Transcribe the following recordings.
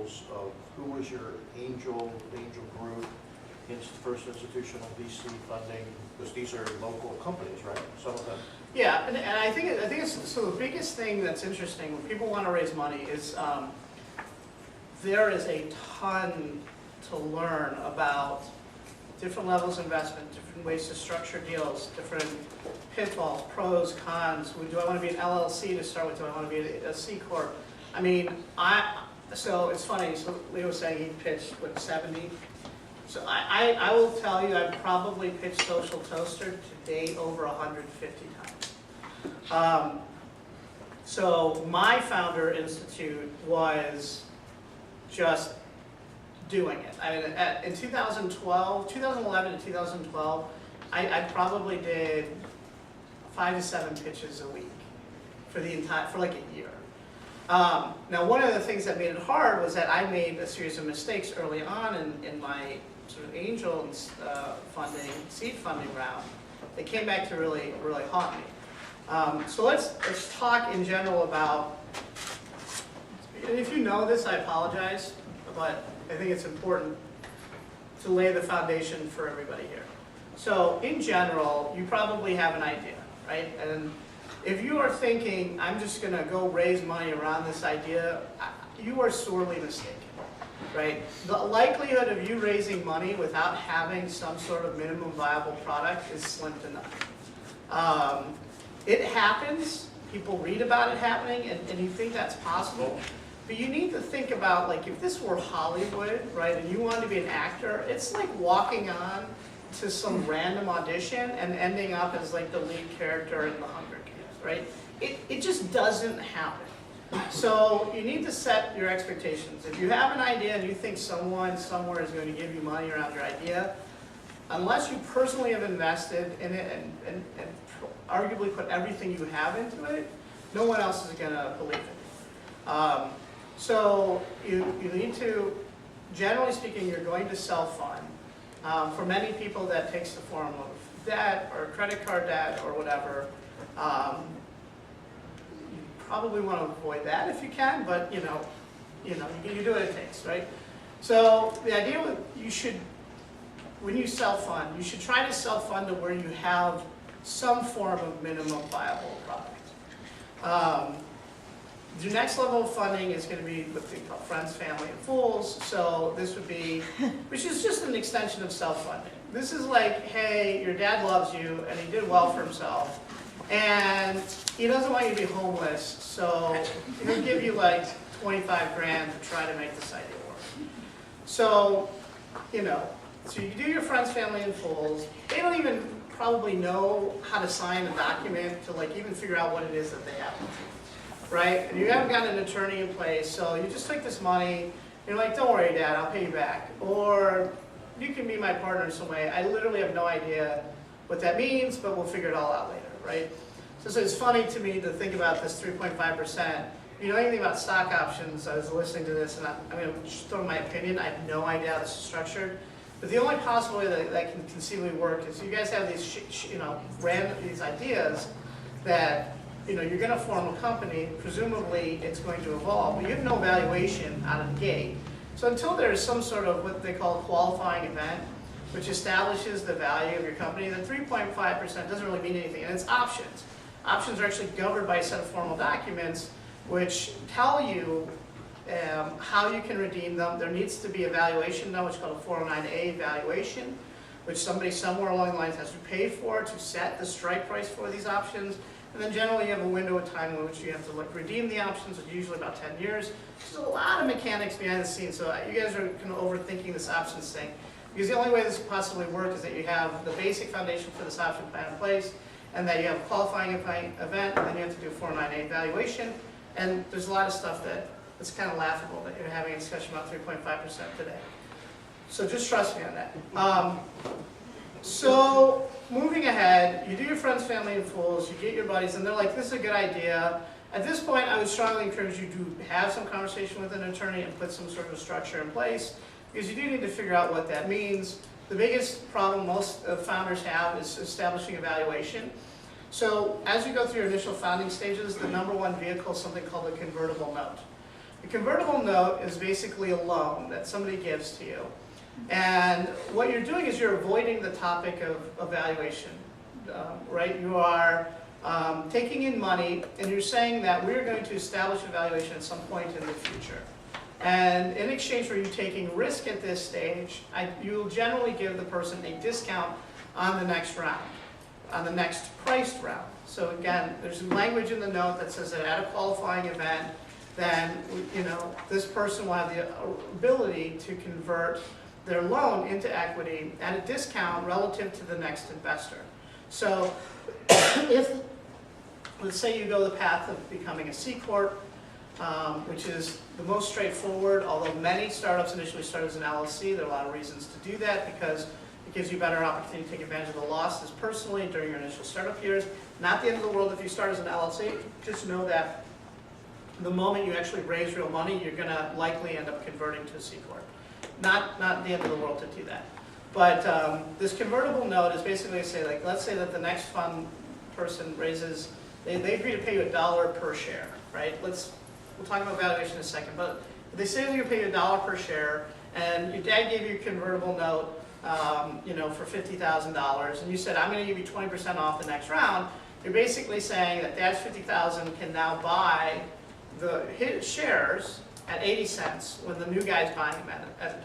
examples of who was your angel group, first institutional VC funding, because these are local companies, right? Some of them. Yeah, and I think it's, so the biggest thing that's interesting when people want to raise money is there is a ton to learn about different levels of investment, different ways to structure deals, different pitfalls, pros, cons. Do I want to be an LLC to start with? Do I want to be a C Corp? I mean, so it's funny, so Leo was saying he pitched, what, 70? So I will tell you, I've probably pitched Social Toaster to date over 150 times. So my founder institute was just doing it. I mean, in 2011 to 2012, I probably did 5 to 7 pitches a week for like a year. Now, one of the things that made it hard was that I made a series of mistakes early on in my sort of angel funding, seed funding round. They came back to really haunt me. So let's talk in general about, and if you know this, I apologize, but I think it's important to lay the foundation for everybody here. So in general, you probably have an idea, right? And if you are thinking, I'm just going to go raise money around this idea, you are sorely mistaken, right? The likelihood of you raising money without having some sort of minimum viable product is slim to none. It happens, people read about it happening, and you think that's possible, but you need to think about, like, if this were Hollywood, right, and you wanted to be an actor, it's like walking on to some random audition and ending up as like the lead character in The Hunger Games, right? It just doesn't happen. So you need to set your expectations. If you have an idea and you think someone somewhere is going to give you money around your idea, unless you personally have invested in it and arguably put everything you have into it, no one else is going to believe it. So you need to, generally speaking, you're going to self-fund. For many people, that takes the form of debt or credit card debt or whatever. You probably want to avoid that if you can, but you do what it takes, right? So the idea with when you self-fund, you should try to self-fund to where you have some form of minimum viable product. The next level of funding is going to be what they call friends, family, and fools. So this would be, which is just an extension of self-funding. This is like, hey, your dad loves you, and he did well for himself, and he doesn't want you to be homeless, so he'll give you like 25 grand to try to make this idea work. So, so you do your friends, family, and fools. They don't even probably know how to sign a document to like even figure out what it is that they have. Right? And you haven't got an attorney in place, so you just take this money, you're like, don't worry, Dad, I'll pay you back. Or you can be my partner in some way. I literally have no idea what that means, but we'll figure it all out later, right? So it's funny to me to think about this 3.5%. You know anything about stock options? I was listening to this, and I'm going to just throw my opinion. I have no idea how this is structured. But the only possible way that can conceivably work is you guys have these, these ideas that you're going to form a company, presumably it's going to evolve, but you have no valuation out of the gate. So until there's some sort of what they call qualifying event, which establishes the value of your company, the 3.5% doesn't really mean anything, and it's options. Options are actually governed by a set of formal documents which tell you how you can redeem them. There needs to be a valuation done, which is called a 409A valuation, which somebody somewhere along the lines has to pay for to set the strike price for these options. And then generally you have a window of time in which you have to redeem the options, which is usually about 10 years. There's a lot of mechanics behind the scenes, so you guys are kind of overthinking this options thing. Because the only way this could possibly work is that you have the basic foundation for this option plan in place, and that you have a qualifying event, and then you have to do a 409A valuation. And there's a lot of stuff that's kind of laughable that you're having a discussion about 3.5% today. So just trust me on that. So moving ahead, you do your friends, family, and fools, you get your buddies, and they're like, this is a good idea. At this point, I would strongly encourage you to have some conversation with an attorney and put some sort of structure in place, because you do need to figure out what that means. The biggest problem most founders have is establishing a valuation. So as you go through your initial founding stages, the #1 vehicle is something called a convertible note. A convertible note is basically a loan that somebody gives to you. And what you're doing is you're avoiding the topic of evaluation, right? You are taking in money and you're saying that we're going to establish a valuation at some point in the future. And in exchange for you taking risk at this stage, you'll generally give the person a discount on the next round, on the next priced round. So again, there's some language in the note that says that at a qualifying event, then this person will have the ability to convert their loan into equity at a discount relative to the next investor. So if, let's say you go the path of becoming a C Corp, which is the most straightforward, although many startups initially start as an LLC. There are a lot of reasons to do that because it gives you better opportunity to take advantage of the losses personally during your initial startup years. Not the end of the world if you start as an LLC, just know that the moment you actually raise real money, you're going to likely end up converting to a C Corp. Not the end of the world to do that. But this convertible note is basically to say, like, let's say that the next fund person raises, they agree to pay you $1 per share, right? We'll talk about valuation in a second, but they say they're going to pay you $1 per share, and your dad gave you a convertible note, for $50,000, and you said, I'm going to give you 20% off the next round. You're basically saying that dad's $50,000 can now buy his shares at 80 cents when the new guy's buying them at $1.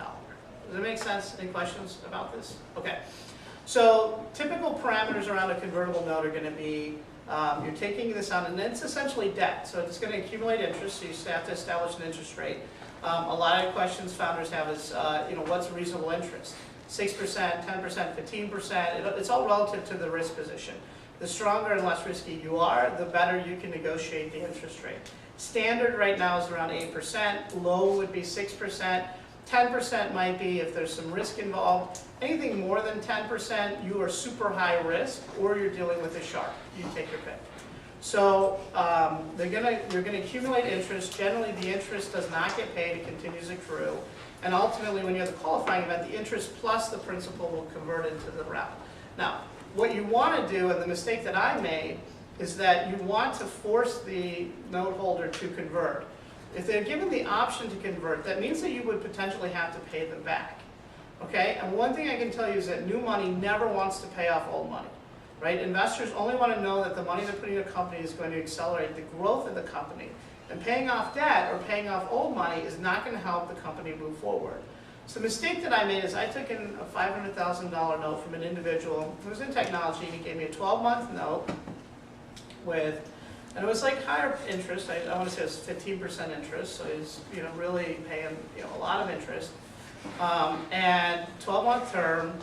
Does that make sense? Any questions about this? Okay. So typical parameters around a convertible note are going to be you're taking this on, and it's essentially debt. So it's going to accumulate interest, so you have to establish an interest rate. A lot of questions founders have is, what's reasonable interest? 6%, 10%, 15%. It's all relative to the risk position. The stronger and less risky you are, the better you can negotiate the interest rate. Standard right now is around 8%. Low would be 6%. 10% might be if there's some risk involved. Anything more than 10%, you are super high risk, or you're dealing with a shark. You take your pick. So you're gonna accumulate interest. Generally, the interest does not get paid; it continues to accrue. And ultimately, when you have the qualifying event, the interest plus the principal will convert into the round. Now, what you want to do, and the mistake that I made, is that you want to force the note holder to convert. If they're given the option to convert, that means that you would potentially have to pay them back. Okay? And one thing I can tell you is that new money never wants to pay off old money. Right? Investors only want to know that the money they're putting in a company is going to accelerate the growth of the company. And paying off debt or paying off old money is not going to help the company move forward. So the mistake that I made is I took in a $500,000 note from an individual who was in technology, and he gave me a 12-month note and it was like higher interest. I want to say it was 15% interest, so he's really paying a lot of interest. And 12-month term,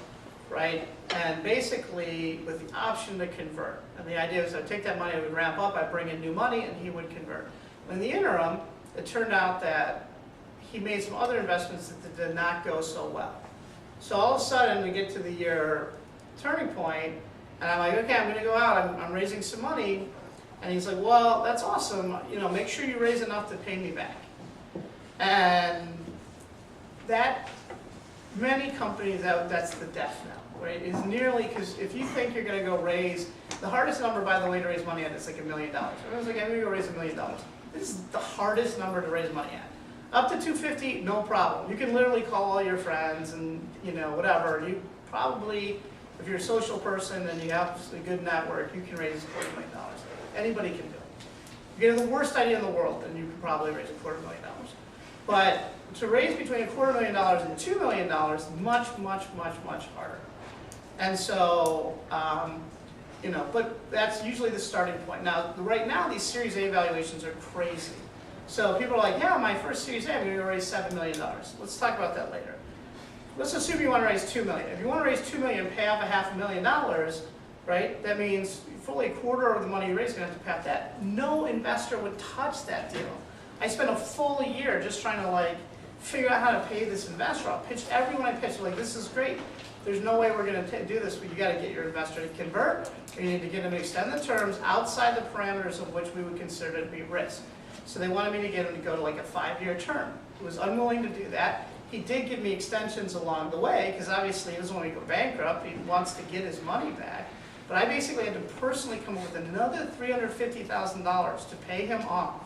right? And basically with the option to convert. And the idea is I'd take that money, I would ramp up, I'd bring in new money, and he would convert. In the interim, it turned out that he made some other investments that did not go so well. So all of a sudden, we get to the year turning point, and I'm like, okay, I'm going to go out, I'm raising some money. And he's like, well, that's awesome. Make sure you raise enough to pay me back. And that, many companies, that's the death knell, right? Is nearly, because if you think you're going to go raise, the hardest number, by the way, to raise money at is like $1 million. Everyone's like, I'm going to go raise $1 million. This is the hardest number to raise money at. Up to $250, no problem. You can literally call all your friends and, whatever. You probably, if you're a social person and you have a good network, you can raise $250,000. Anybody can do it. You get the worst idea in the world, and you can probably raise $250,000. But to raise between $250,000 and $2 million is much, much, much, much harder. And so, but that's usually the starting point. Now, right now, these Series A valuations are crazy. So people are like, yeah, my first Series A, I'm going to raise $7 million. Let's talk about that later. Let's assume you want to raise $2 million. If you want to raise $2 million and pay off $500,000, right, that means fully a quarter of the money you raise is going to have to pay off that. No investor would touch that deal. I spent a full year just trying to figure out how to pay this investor. I'll pitch everyone I pitch, like, this is great. There's no way we're going to do this, but you got to get your investor to convert. You need to get them to extend the terms outside the parameters of which we would consider to be risk. So they wanted me to get him to go to a 5-year term. He was unwilling to do that. He did give me extensions along the way, because obviously he doesn't want me to go bankrupt. He wants to get his money back. But I basically had to personally come up with another $350,000 to pay him off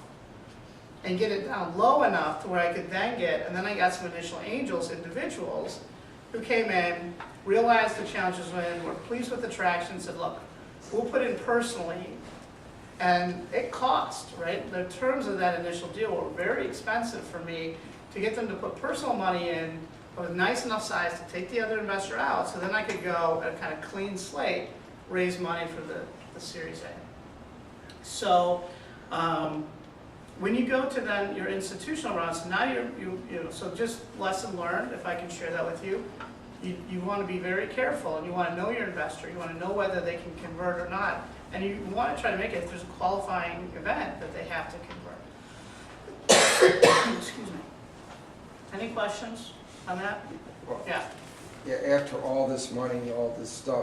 and get it down low enough to where I could then get, and then I got some initial angels, individuals, who came in, realized the challenges were pleased with the traction, said, look, we'll put in personally, and it cost, right? The terms of that initial deal were very expensive for me to get them to put personal money in of a nice enough size to take the other investor out, so then I could go at a kind of clean slate, raise money for the Series A. So when you go to then your institutional rounds, now so just lesson learned, if I can share that with you, you want to be very careful, and you want to know your investor, you want to know whether they can convert or not, and you want to try to make it, if there's a qualifying event, that they have to convert. Excuse me. Any questions on that? Well, Yeah. Yeah, after all this money, all this stuff,